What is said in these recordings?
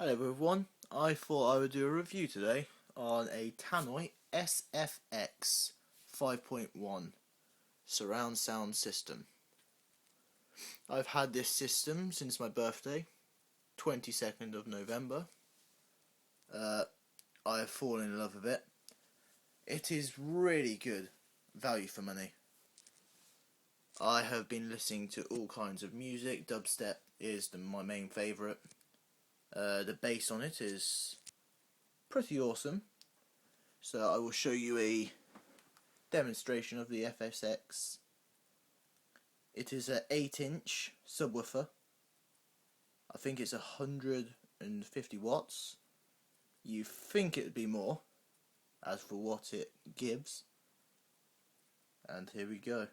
Hello everyone, I thought I would do a review today on a Tannoy SFX 5.1 surround sound system. I've had this system since my birthday, 22nd of November. I have fallen in love with it. It is really good value for money. I have been listening to all kinds of music. Dubstep is my main favourite. The bass on it is pretty awesome, so I will show you a demonstration of the FSX. It is an 8-inch subwoofer. I think it's 150 watts. You think it would be more, as for what it gives. And here we go.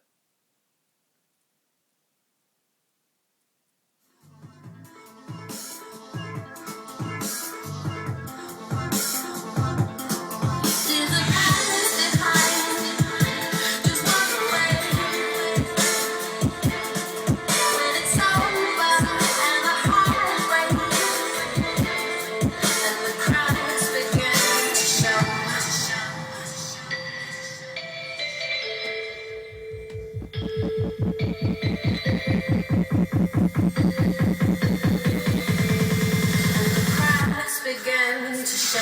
Begin to show.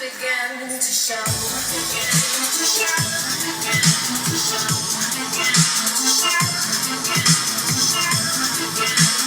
Begin to show.